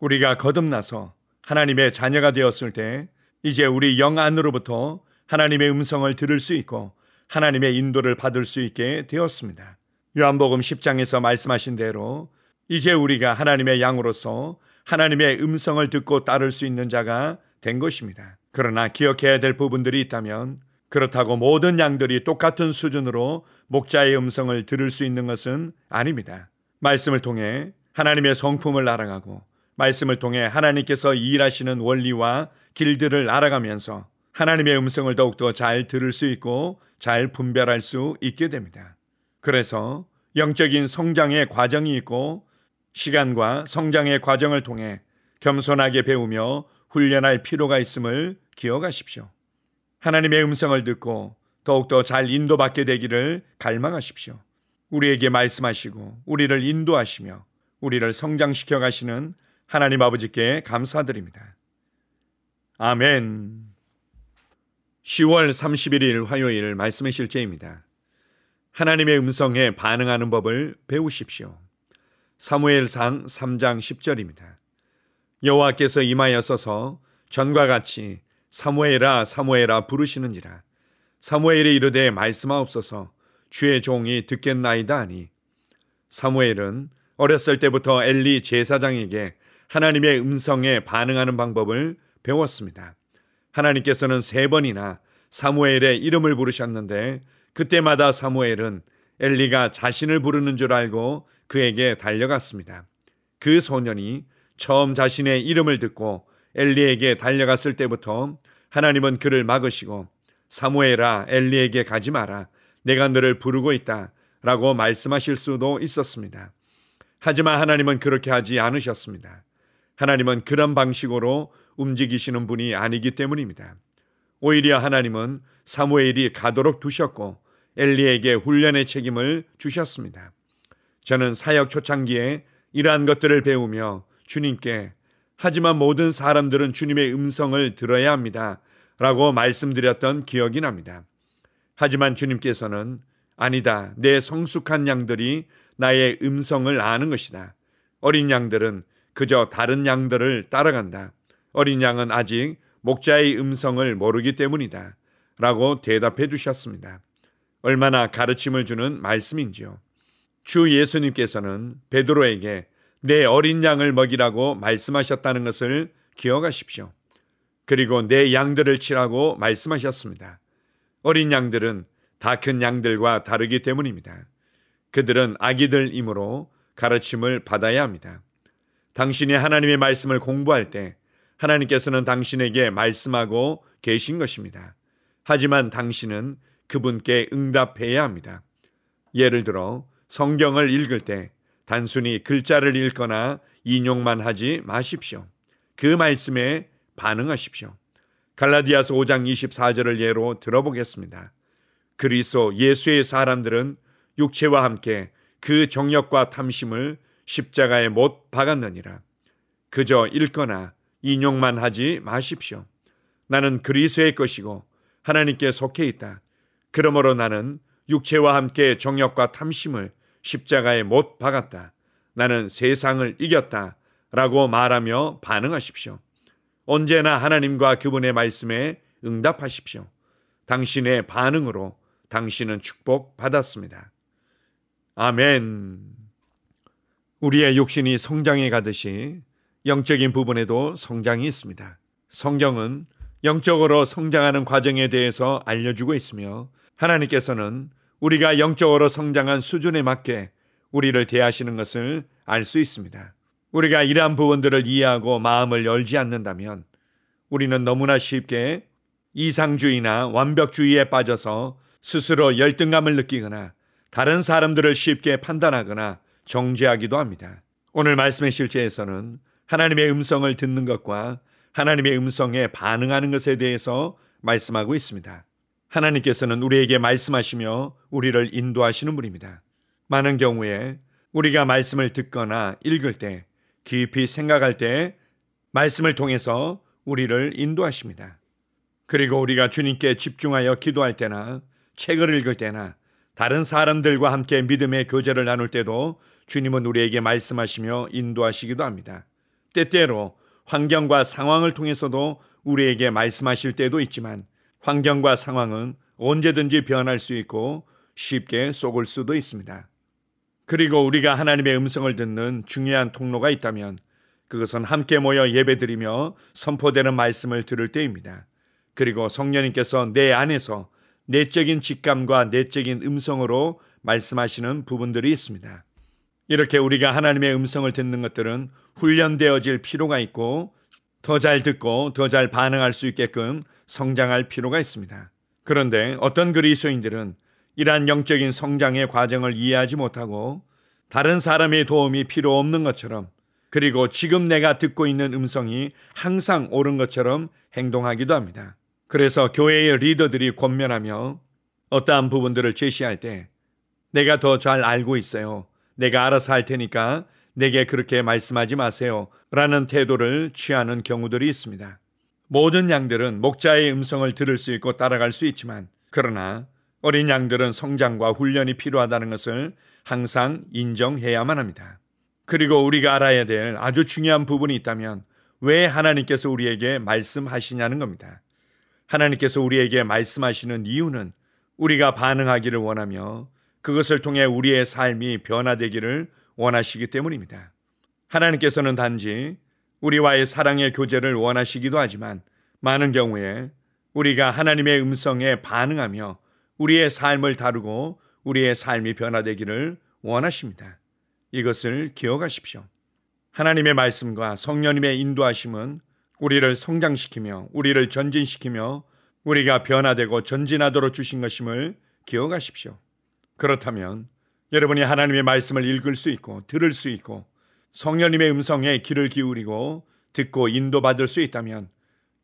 우리가 거듭나서 하나님의 자녀가 되었을 때 이제 우리 영 안으로부터 하나님의 음성을 들을 수 있고 하나님의 인도를 받을 수 있게 되었습니다. 요한복음 10장에서 말씀하신 대로 이제 우리가 하나님의 양으로서 하나님의 음성을 듣고 따를 수 있는 자가 된 것입니다. 그러나 기억해야 될 부분들이 있다면, 그렇다고 모든 양들이 똑같은 수준으로 목자의 음성을 들을 수 있는 것은 아닙니다. 말씀을 통해 하나님의 성품을 알아가고 말씀을 통해 하나님께서 일하시는 원리와 길들을 알아가면서 하나님의 음성을 더욱더 잘 들을 수 있고 잘 분별할 수 있게 됩니다. 그래서 영적인 성장의 과정이 있고 시간과 성장의 과정을 통해 겸손하게 배우며 훈련할 필요가 있음을 기억하십시오. 하나님의 음성을 듣고 더욱더 잘 인도받게 되기를 갈망하십시오. 우리에게 말씀하시고 우리를 인도하시며 우리를 성장시켜 가시는 하나님 아버지께 감사드립니다. 아멘. 10월 31일 화요일 말씀의 실제입니다. 하나님의 음성에 반응하는 법을 배우십시오. 사무엘상 3장 10절입니다. 여호와께서 임하여 서서 전과 같이 사무엘아 사무엘아 부르시는지라. 사무엘이 이르되 말씀하옵소서 주의 종이 듣겠나이다 하니, 사무엘은 어렸을 때부터 엘리 제사장에게 하나님의 음성에 반응하는 방법을 배웠습니다. 하나님께서는 3번이나 사무엘의 이름을 부르셨는데 그때마다 사무엘은 엘리가 자신을 부르는 줄 알고 그에게 달려갔습니다. 그 소년이 처음 자신의 이름을 듣고 엘리에게 달려갔을 때부터 하나님은 그를 막으시고 사무엘아 엘리에게 가지 마라, 내가 너를 부르고 있다 라고 말씀하실 수도 있었습니다. 하지만 하나님은 그렇게 하지 않으셨습니다. 하나님은 그런 방식으로 움직이시는 분이 아니기 때문입니다. 오히려 하나님은 사무엘이 가도록 두셨고 엘리에게 훈련의 책임을 주셨습니다. 저는 사역 초창기에 이러한 것들을 배우며 주님께 하지만 모든 사람들은 주님의 음성을 들어야 합니다 라고 말씀드렸던 기억이 납니다. 하지만 주님께서는 아니다, 내 성숙한 양들이 나의 음성을 아는 것이다. 어린 양들은 그저 다른 양들을 따라간다. 어린 양은 아직 목자의 음성을 모르기 때문이다 라고 대답해 주셨습니다. 얼마나 가르침을 주는 말씀인지요. 주 예수님께서는 베드로에게 내 어린 양을 먹이라고 말씀하셨다는 것을 기억하십시오. 그리고 내 양들을 치라고 말씀하셨습니다. 어린 양들은 다 큰 양들과 다르기 때문입니다. 그들은 아기들이므로 가르침을 받아야 합니다. 당신이 하나님의 말씀을 공부할 때 하나님께서는 당신에게 말씀하고 계신 것입니다. 하지만 당신은 그분께 응답해야 합니다. 예를 들어 성경을 읽을 때 단순히 글자를 읽거나 인용만 하지 마십시오. 그 말씀에 반응하십시오. 갈라디아서 5장 24절을 예로 들어보겠습니다. 그리스도 예수의 사람들은 육체와 함께 그 정욕과 탐심을 십자가에 못 박았느니라. 그저 읽거나 인용만 하지 마십시오. 나는 그리스도의 것이고 하나님께 속해 있다. 그러므로 나는 육체와 함께 정욕과 탐심을 십자가에 못 박았다. 나는 세상을 이겼다 라고 말하며 반응하십시오. 언제나 하나님과 그분의 말씀에 응답하십시오. 당신의 반응으로 당신은 축복받았습니다. 아멘. 우리의 육신이 성장해 가듯이 영적인 부분에도 성장이 있습니다. 성경은 영적으로 성장하는 과정에 대해서 알려주고 있으며 하나님께서는 우리가 영적으로 성장한 수준에 맞게 우리를 대하시는 것을 알 수 있습니다. 우리가 이러한 부분들을 이해하고 마음을 열지 않는다면 우리는 너무나 쉽게 이상주의나 완벽주의에 빠져서 스스로 열등감을 느끼거나 다른 사람들을 쉽게 판단하거나 정죄하기도 합니다. 오늘 말씀의 실제에서는 하나님의 음성을 듣는 것과 하나님의 음성에 반응하는 것에 대해서 말씀하고 있습니다. 하나님께서는 우리에게 말씀하시며 우리를 인도하시는 분입니다. 많은 경우에 우리가 말씀을 듣거나 읽을 때, 깊이 생각할 때 말씀을 통해서 우리를 인도하십니다. 그리고 우리가 주님께 집중하여 기도할 때나 책을 읽을 때나 다른 사람들과 함께 믿음의 교제를 나눌 때도 주님은 우리에게 말씀하시며 인도하시기도 합니다. 때때로 환경과 상황을 통해서도 우리에게 말씀하실 때도 있지만 환경과 상황은 언제든지 변할 수 있고 쉽게 속을 수도 있습니다. 그리고 우리가 하나님의 음성을 듣는 중요한 통로가 있다면 그것은 함께 모여 예배드리며 선포되는 말씀을 들을 때입니다. 그리고 성령님께서 내 안에서 내적인 직감과 내적인 음성으로 말씀하시는 부분들이 있습니다. 이렇게 우리가 하나님의 음성을 듣는 것들은 훈련되어질 필요가 있고 더 잘 듣고 더 잘 반응할 수 있게끔 성장할 필요가 있습니다. 그런데 어떤 그리스도인들은 이러한 영적인 성장의 과정을 이해하지 못하고 다른 사람의 도움이 필요 없는 것처럼, 그리고 지금 내가 듣고 있는 음성이 항상 옳은 것처럼 행동하기도 합니다. 그래서 교회의 리더들이 권면하며 어떠한 부분들을 제시할 때 내가 더 잘 알고 있어요, 내가 알아서 할 테니까 내게 그렇게 말씀하지 마세요 라는 태도를 취하는 경우들이 있습니다. 모든 양들은 목자의 음성을 들을 수 있고 따라갈 수 있지만, 그러나 어린 양들은 성장과 훈련이 필요하다는 것을 항상 인정해야만 합니다. 그리고 우리가 알아야 될 아주 중요한 부분이 있다면 왜 하나님께서 우리에게 말씀하시냐는 겁니다. 하나님께서 우리에게 말씀하시는 이유는 우리가 반응하기를 원하며 그것을 통해 우리의 삶이 변화되기를 원하시기 때문입니다. 하나님께서는 단지 우리와의 사랑의 교제를 원하시기도 하지만 많은 경우에 우리가 하나님의 음성에 반응하며 우리의 삶을 다루고 우리의 삶이 변화되기를 원하십니다. 이것을 기억하십시오. 하나님의 말씀과 성령님의 인도하심은 우리를 성장시키며 우리를 전진시키며 우리가 변화되고 전진하도록 주신 것임을 기억하십시오. 그렇다면 여러분이 하나님의 말씀을 읽을 수 있고 들을 수 있고 성령님의 음성에 귀를 기울이고 듣고 인도받을 수 있다면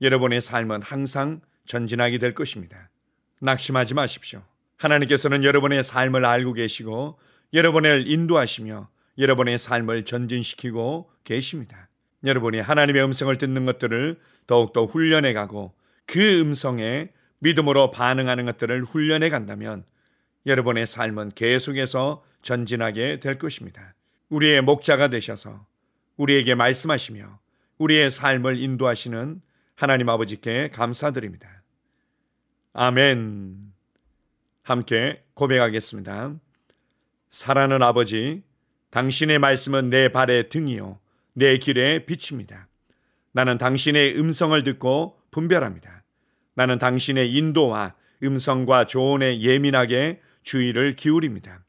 여러분의 삶은 항상 전진하게 될 것입니다. 낙심하지 마십시오. 하나님께서는 여러분의 삶을 알고 계시고 여러분을 인도하시며 여러분의 삶을 전진시키고 계십니다. 여러분이 하나님의 음성을 듣는 것들을 더욱더 훈련해 가고 그 음성에 믿음으로 반응하는 것들을 훈련해 간다면 여러분의 삶은 계속해서 전진하게 될 것입니다. 우리의 목자가 되셔서 우리에게 말씀하시며 우리의 삶을 인도하시는 하나님 아버지께 감사드립니다. 아멘. 함께 고백하겠습니다. 사랑하는 아버지, 당신의 말씀은 내 발의 등이요 내 길의 빛입니다. 나는 당신의 음성을 듣고 분별합니다. 나는 당신의 인도와 음성과 조언에 예민하게 주의를 기울입니다.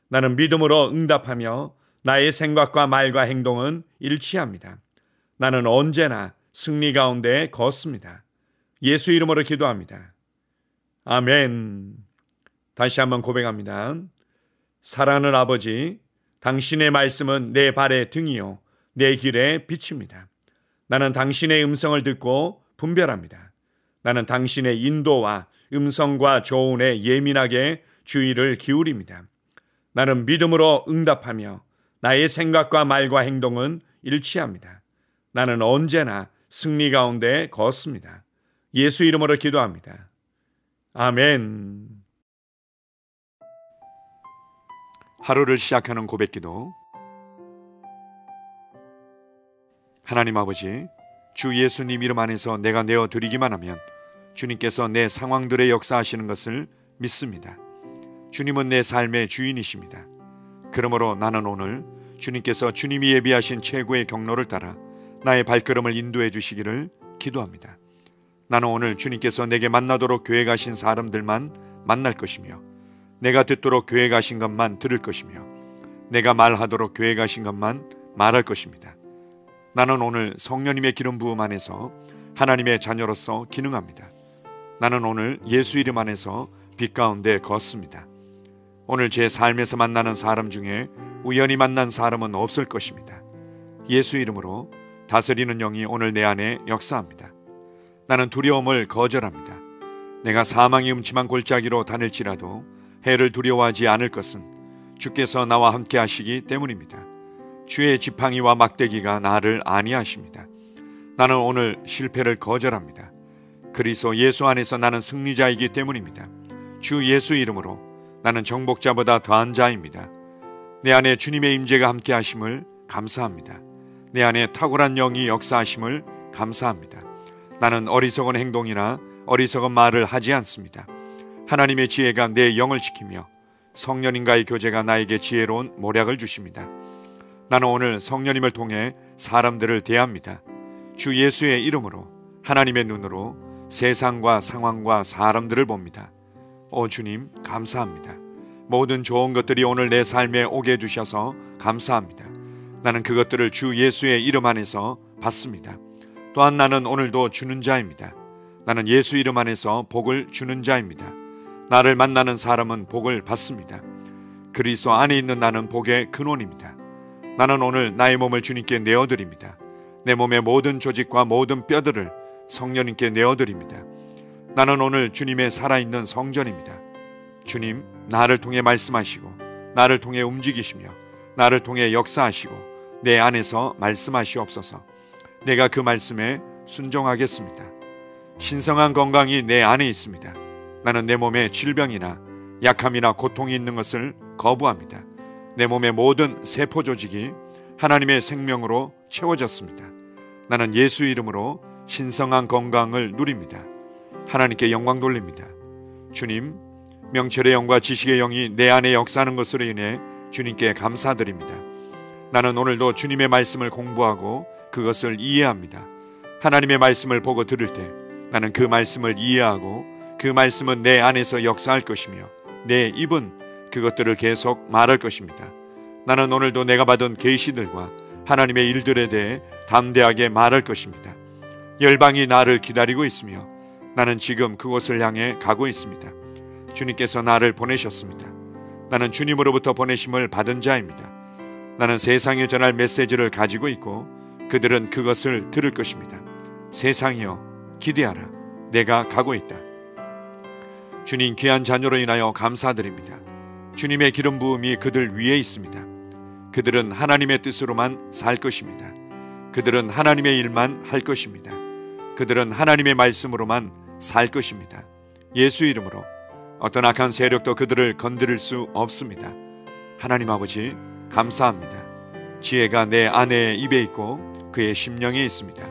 나는 믿음으로 응답하며 나의 생각과 말과 행동은 일치합니다. 나는 언제나 승리 가운데 걷습니다. 예수 이름으로 기도합니다. 아멘. 다시 한번 고백합니다. 사랑하는 아버지, 당신의 말씀은 내 발의 등이요 내 길의 빛입니다. 나는 당신의 음성을 듣고 분별합니다. 나는 당신의 인도와 음성과 조언에 예민하게 주의를 기울입니다. 나는 믿음으로 응답하며 나의 생각과 말과 행동은 일치합니다. 나는 언제나 승리 가운데 걷습니다. 예수 이름으로 기도합니다. 아멘. 하루를 시작하는 고백기도. 하나님 아버지, 주 예수님 이름 안에서 내가 내어드리기만 하면 주님께서 내 상황들의 역사하시는 것을 믿습니다. 주님은 내 삶의 주인이십니다. 그러므로 나는 오늘 주님께서 주님이 예비하신 최고의 경로를 따라 나의 발걸음을 인도해 주시기를 기도합니다. 나는 오늘 주님께서 내게 만나도록 교회 가신 사람들만 만날 것이며 내가 듣도록 교회 가신 것만 들을 것이며 내가 말하도록 교회 가신 것만 말할 것입니다. 나는 오늘 성령님의 기름 부음 안에서 하나님의 자녀로서 기능합니다. 나는 오늘 예수 이름 안에서 빛 가운데 걷습니다. 오늘 제 삶에서 만나는 사람 중에 우연히 만난 사람은 없을 것입니다. 예수 이름으로 다스리는 영이 오늘 내 안에 역사합니다. 나는 두려움을 거절합니다. 내가 사망의 음침한 골짜기로 다닐지라도 해를 두려워하지 않을 것은 주께서 나와 함께 하시기 때문입니다. 주의 지팡이와 막대기가 나를 안위하십니다. 나는 오늘 실패를 거절합니다. 그리스도 예수 안에서 나는 승리자이기 때문입니다. 주 예수 이름으로 나는 정복자보다 더한 자입니다. 내 안에 주님의 임재가 함께 하심을 감사합니다. 내 안에 탁월한 영이 역사하심을 감사합니다. 나는 어리석은 행동이나 어리석은 말을 하지 않습니다. 하나님의 지혜가 내 영을 지키며 성령님과의 교제가 나에게 지혜로운 모략을 주십니다. 나는 오늘 성령님을 통해 사람들을 대합니다. 주 예수의 이름으로 하나님의 눈으로 세상과 상황과 사람들을 봅니다. 오 주님, 감사합니다. 모든 좋은 것들이 오늘 내 삶에 오게 해주셔서 감사합니다. 나는 그것들을 주 예수의 이름 안에서 받습니다. 또한 나는 오늘도 주는 자입니다. 나는 예수 이름 안에서 복을 주는 자입니다. 나를 만나는 사람은 복을 받습니다. 그리스도 안에 있는 나는 복의 근원입니다. 나는 오늘 나의 몸을 주님께 내어드립니다. 내 몸의 모든 조직과 모든 뼈들을 성령님께 내어드립니다. 나는 오늘 주님의 살아있는 성전입니다. 주님, 나를 통해 말씀하시고 나를 통해 움직이시며 나를 통해 역사하시고 내 안에서 말씀하시옵소서. 내가 그 말씀에 순종하겠습니다. 신성한 건강이 내 안에 있습니다. 나는 내 몸에 질병이나 약함이나 고통이 있는 것을 거부합니다. 내 몸의 모든 세포 조직이 하나님의 생명으로 채워졌습니다. 나는 예수 이름으로 신성한 건강을 누립니다. 하나님께 영광 돌립니다. 주님, 명철의 영과 지식의 영이 내 안에 역사하는 것으로 인해 주님께 감사드립니다. 나는 오늘도 주님의 말씀을 공부하고 그것을 이해합니다. 하나님의 말씀을 보고 들을 때 나는 그 말씀을 이해하고 그 말씀은 내 안에서 역사할 것이며 내 입은 그것들을 계속 말할 것입니다. 나는 오늘도 내가 받은 계시들과 하나님의 일들에 대해 담대하게 말할 것입니다. 열방이 나를 기다리고 있으며 나는 지금 그곳을 향해 가고 있습니다. 주님께서 나를 보내셨습니다. 나는 주님으로부터 보내심을 받은 자입니다. 나는 세상에 전할 메시지를 가지고 있고 그들은 그것을 들을 것입니다. 세상이여 기대하라. 내가 가고 있다. 주님 귀한 자녀로 인하여 감사드립니다. 주님의 기름 부음이 그들 위에 있습니다. 그들은 하나님의 뜻으로만 살 것입니다. 그들은 하나님의 일만 할 것입니다. 그들은 하나님의 말씀으로만 살 것입니다. 예수 이름으로 어떤 악한 세력도 그들을 건드릴 수 없습니다. 하나님 아버지 감사합니다. 지혜가 내 아내의 입에 있고 그의 심령에 있습니다.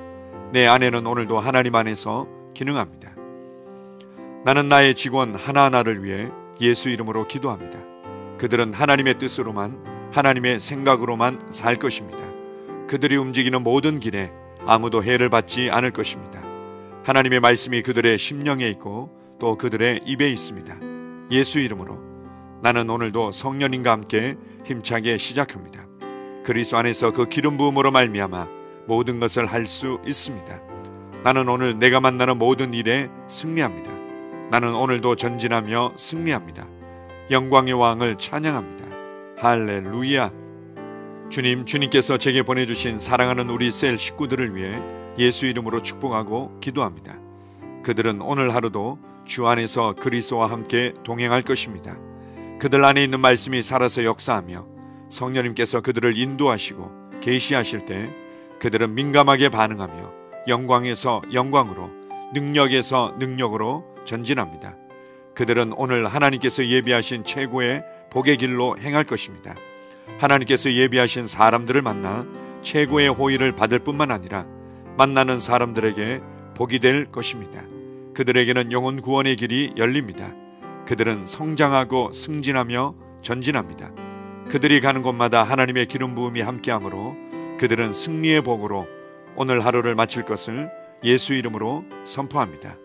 내 아내는 오늘도 하나님 안에서 기능합니다. 나는 나의 직원 하나하나를 위해 예수 이름으로 기도합니다. 그들은 하나님의 뜻으로만 하나님의 생각으로만 살 것입니다. 그들이 움직이는 모든 길에 아무도 해를 받지 않을 것입니다. 하나님의 말씀이 그들의 심령에 있고 또 그들의 입에 있습니다. 예수 이름으로 나는 오늘도 성령님과 함께 힘차게 시작합니다. 그리스도 안에서 그 기름 부음으로 말미암아 모든 것을 할 수 있습니다. 나는 오늘 내가 만나는 모든 일에 승리합니다. 나는 오늘도 전진하며 승리합니다. 영광의 왕을 찬양합니다. 할렐루야. 주님, 주님께서 제게 보내주신 사랑하는 우리 셀 식구들을 위해 예수 이름으로 축복하고 기도합니다. 그들은 오늘 하루도 주 안에서 그리스도와 함께 동행할 것입니다. 그들 안에 있는 말씀이 살아서 역사하며 성령님께서 그들을 인도하시고 계시하실 때 그들은 민감하게 반응하며 영광에서 영광으로 능력에서 능력으로 전진합니다. 그들은 오늘 하나님께서 예비하신 최고의 복의 길로 행할 것입니다. 하나님께서 예비하신 사람들을 만나 최고의 호의를 받을 뿐만 아니라 만나는 사람들에게 복이 될 것입니다. 그들에게는 영혼 구원의 길이 열립니다. 그들은 성장하고 승진하며 전진합니다. 그들이 가는 곳마다 하나님의 기름 부음이 함께하므로 그들은 승리의 복으로 오늘 하루를 마칠 것을 예수 이름으로 선포합니다.